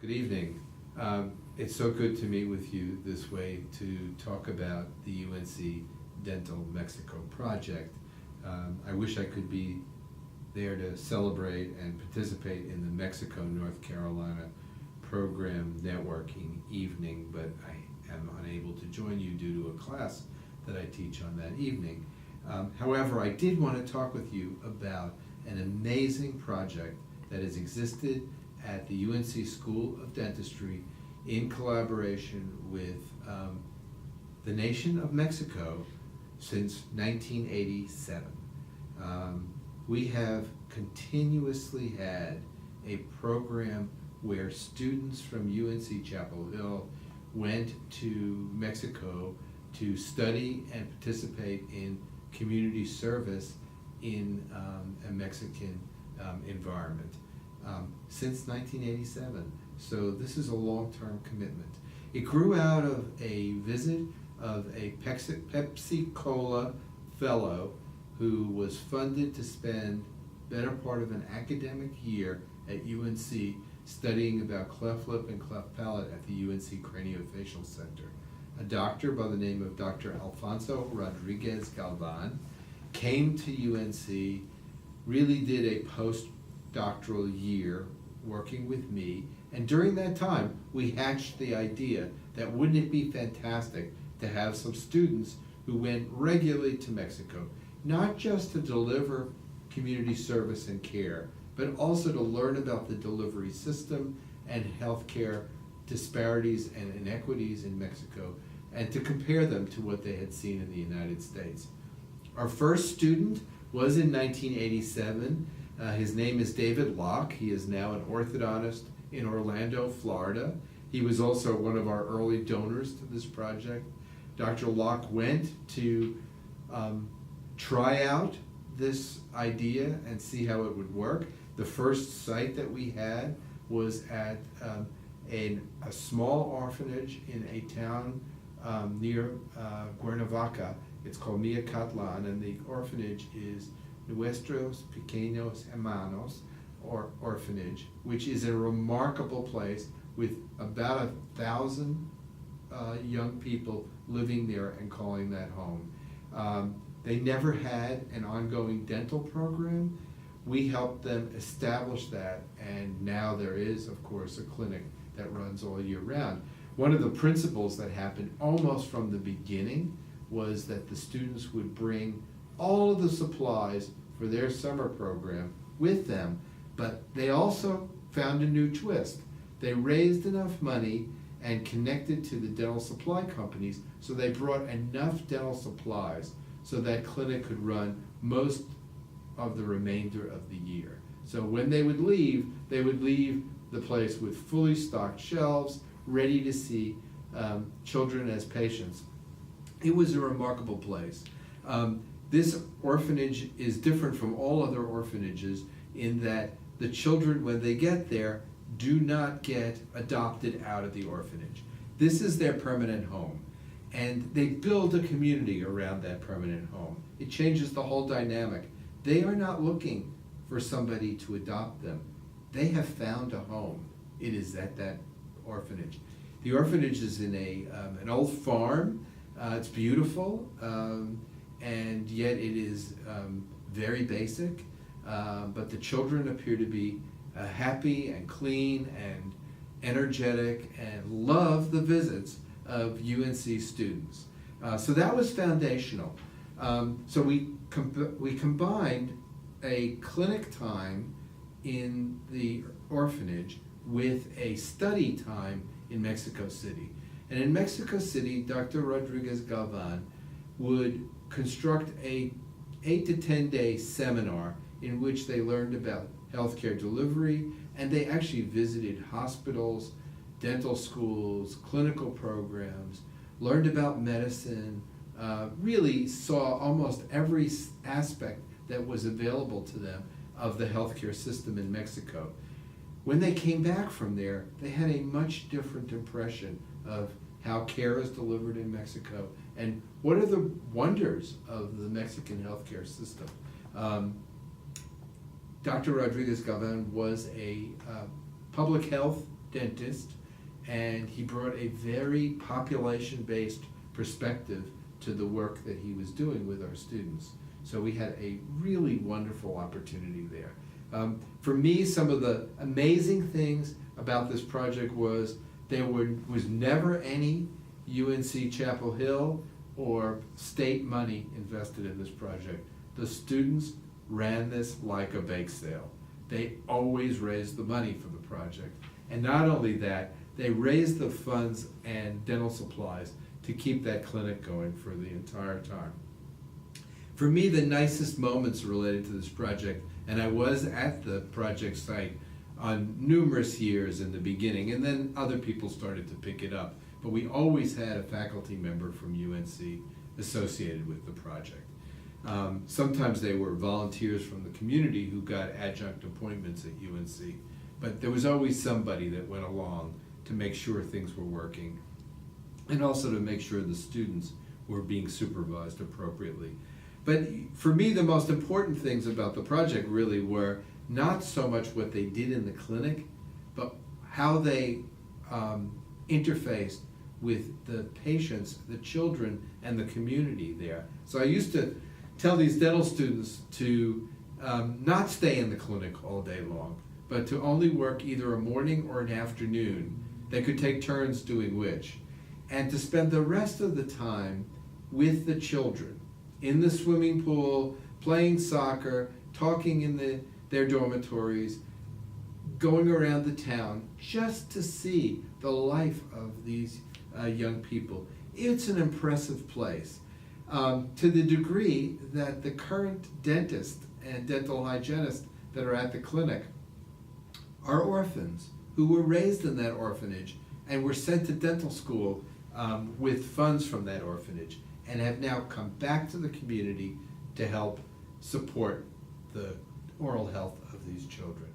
Good evening. It's so good to meet with you this way to talk about the UNC Dental Mexico Project. I wish I could be there to celebrate and participate in the Mexico, North Carolina program networking evening, but I am unable to join you due to a class that I teach on that evening. However, I did want to talk with you about an amazing project that has existed at the UNC School of Dentistry in collaboration with the nation of Mexico since 1987. We have continuously had a program where students from UNC Chapel Hill went to Mexico to study and participate in community service in a Mexican environment since 1987. So this is a long-term commitment. It grew out of a visit of a Pepsi Cola fellow who was funded to spend better part of an academic year at UNC studying about cleft lip and cleft palate at the UNC Craniofacial Center. A doctor by the name of Dr. Alfonso Rodriguez Galvan came to UNC, really did a postdoctoral year working with me, and during that time we hatched the idea that wouldn't it be fantastic to have some students who went regularly to Mexico, not just to deliver community service and care, but also to learn about the delivery system and healthcare disparities and inequities in Mexico, and to compare them to what they had seen in the United States. Our first student was in 1987. His name is David Locke. He is now an orthodontist in Orlando, Florida. He was also one of our early donors to this project. Dr. Locke went to try out this idea and see how it would work. The first site that we had was at a small orphanage in a town near Cuernavaca. It's called Miacatlan, and the orphanage is Nuestros Pequeños Hermanos, or orphanage, which is a remarkable place with about 1,000 young people living there and calling that home. They never had an ongoing dental program. We helped them establish that, and now there is, of course, a clinic that runs all year round. One of the principles that happened almost from the beginning was that the students would bring all of the supplies for their summer program with them, but they also found a new twist. They raised enough money and connected to the dental supply companies, so they brought enough dental supplies so that clinic could run most of the remainder of the year. So when they would leave the place with fully stocked shelves, ready to see children as patients. It was a remarkable place. This orphanage is different from all other orphanages in that the children, when they get there, do not get adopted out of the orphanage. This is their permanent home, and they build a community around that permanent home. It changes the whole dynamic. They are not looking for somebody to adopt them. They have found a home. It is at that orphanage. The orphanage is in an old farm. It's beautiful, and yet it is very basic, but the children appear to be happy and clean and energetic and love the visits of UNC students. So that was foundational. So we combined a clinic time in the orphanage with a study time in Mexico City. And in Mexico City, Dr. Rodriguez Galvan would construct a 8 to 10 day seminar in which they learned about healthcare delivery, and they actually visited hospitals, dental schools, clinical programs, learned about medicine, really saw almost every aspect that was available to them of the healthcare system in Mexico. When they came back from there, they had a much different impression of how care is delivered in Mexico and what are the wonders of the Mexican healthcare system. Dr. Rodriguez Galvan was a public health dentist, and he brought a very population-based perspective to the work that he was doing with our students. So we had a really wonderful opportunity there. For me, some of the amazing things about this project was there was never any UNC Chapel Hill or state money invested in this project. The students ran this like a bake sale. They always raised the money for the project. And not only that, they raised the funds and dental supplies to keep that clinic going for the entire time. For me, the nicest moments related to this project, and I was at the project site on numerous years in the beginning, and then other people started to pick it up, but we always had a faculty member from UNC associated with the project. Sometimes they were volunteers from the community who got adjunct appointments at UNC, but there was always somebody that went along to make sure things were working, and also to make sure the students were being supervised appropriately. But for me, the most important things about the project really were not so much what they did in the clinic, but how they interfaced with the patients, the children, and the community there. So I used to tell these dental students to not stay in the clinic all day long, but to only work either a morning or an afternoon. They could take turns doing which, and to spend the rest of the time with the children in the swimming pool, playing soccer, talking in their dormitories, going around the town, just to see the life of these young people. It's an impressive place, to the degree that the current dentist and dental hygienist that are at the clinic are orphans who were raised in that orphanage and were sent to dental school with funds from that orphanage, and have now come back to the community to help support the oral health of these children.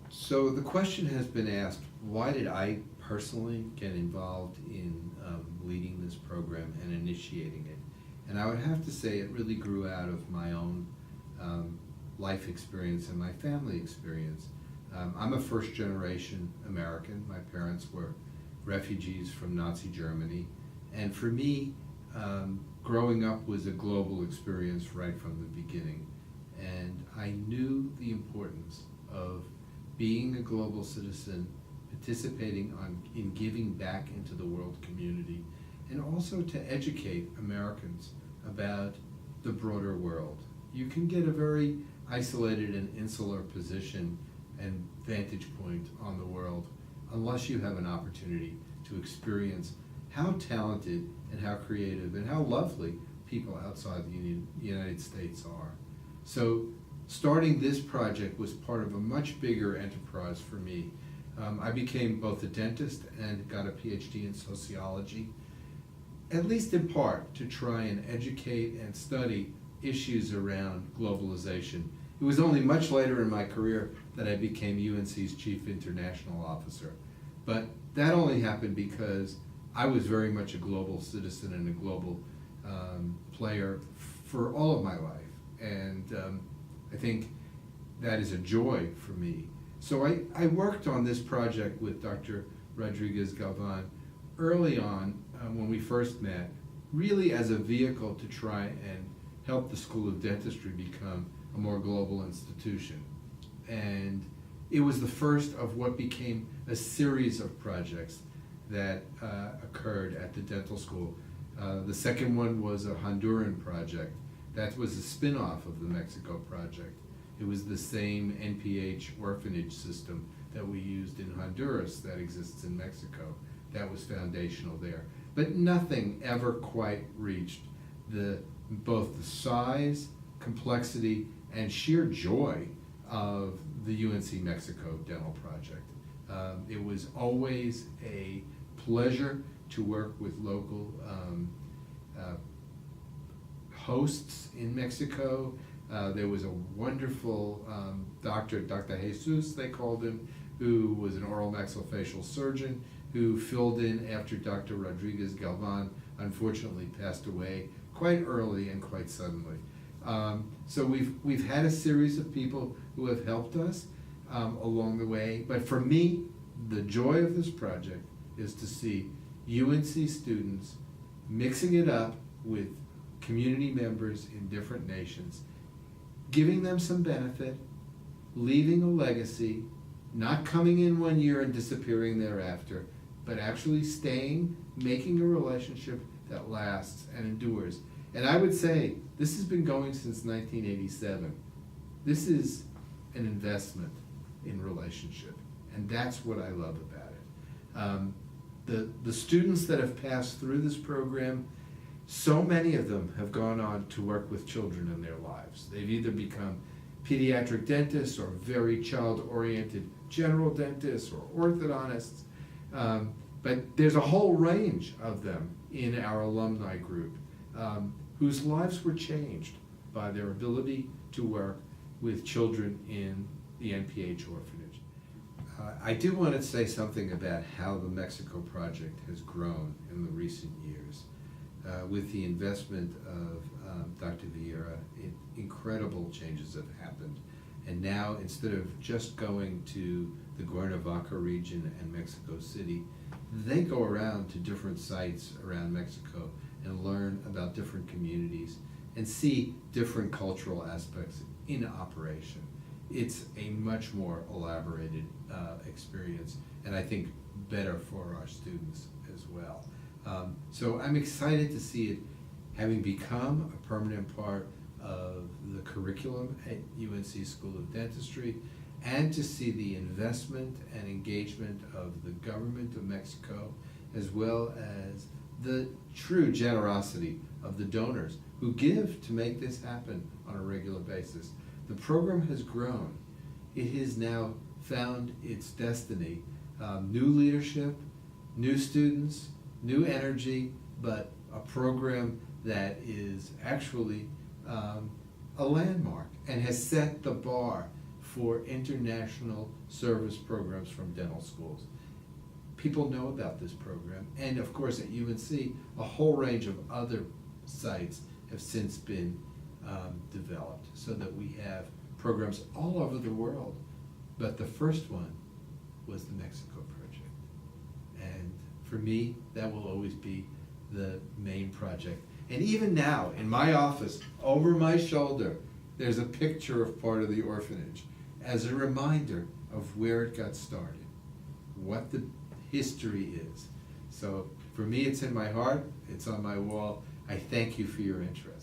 So the question has been asked, why did I personally get involved in leading this program and initiating it? And I would have to say it really grew out of my own life experience and my family experience. I'm a first-generation American. My parents were refugees from Nazi Germany, and for me, growing up was a global experience right from the beginning, and I knew the importance of being a global citizen, participating in giving back into the world community, and also to educate Americans about the broader world. You can get a very isolated and insular position and vantage point on the world unless you have an opportunity to experience how talented and how creative and how lovely people outside the United States are. So starting this project was part of a much bigger enterprise for me. I became both a dentist and got a PhD in sociology, at least in part to try and educate and study issues around globalization. It was only much later in my career that I became UNC's Chief International Officer. But that only happened because I was very much a global citizen and a global player for all of my life. And I think that is a joy for me. So I worked on this project with Dr. Rodriguez Galvan early on when we first met, really as a vehicle to try and help the School of Dentistry become a more global institution. And it was the first of what became a series of projects that occurred at the dental school. The second one was a Honduran project. That was a spin-off of the Mexico Project. It was the same NPH orphanage system that we used in Honduras that exists in Mexico. That was foundational there. But nothing ever quite reached both the size, complexity, and sheer joy of the UNC Mexico Dental Project. It was always a pleasure to work with local hosts in Mexico. There was a wonderful doctor, Dr. Jesus, they called him, who was an oral maxillofacial surgeon who filled in after Dr. Rodriguez Galvan unfortunately passed away quite early and quite suddenly. So we've had a series of people who have helped us along the way, but for me, the joy of this project is to see UNC students mixing it up with community members in different nations, giving them some benefit, leaving a legacy, not coming in one year and disappearing thereafter, but actually staying, making a relationship that lasts and endures. And I would say this has been going since 1987. This is an investment in relationship, and that's what I love about it. The students that have passed through this program, so many of them have gone on to work with children in their lives. They've either become pediatric dentists or very child-oriented general dentists or orthodontists, but there's a whole range of them in our alumni group whose lives were changed by their ability to work with children in the NPH orphanage. I do want to say something about how the Mexico Project has grown in the recent years. With the investment of Dr. Vieira, incredible changes have happened. And now, instead of just going to the Cuernavaca region and Mexico City, they go around to different sites around Mexico and learn about different communities and see different cultural aspects in operation. It's a much more elaborated experience, and I think better for our students as well. So I'm excited to see it having become a permanent part of the curriculum at UNC School of Dentistry, and to see the investment and engagement of the government of Mexico, as well as the true generosity of the donors who give to make this happen on a regular basis. The program has grown. It has now found its destiny. New leadership, new students, new energy, but a program that is actually a landmark and has set the bar for international service programs from dental schools. People know about this program, and of course at UNC, a whole range of other sites have since been developed so that we have programs all over the world. But the first one was the Mexico Project. And for me, that will always be the main project. And even now, in my office, over my shoulder, there's a picture of part of the orphanage as a reminder of where it got started, what the history is. So for me, it's in my heart, it's on my wall. I thank you for your interest.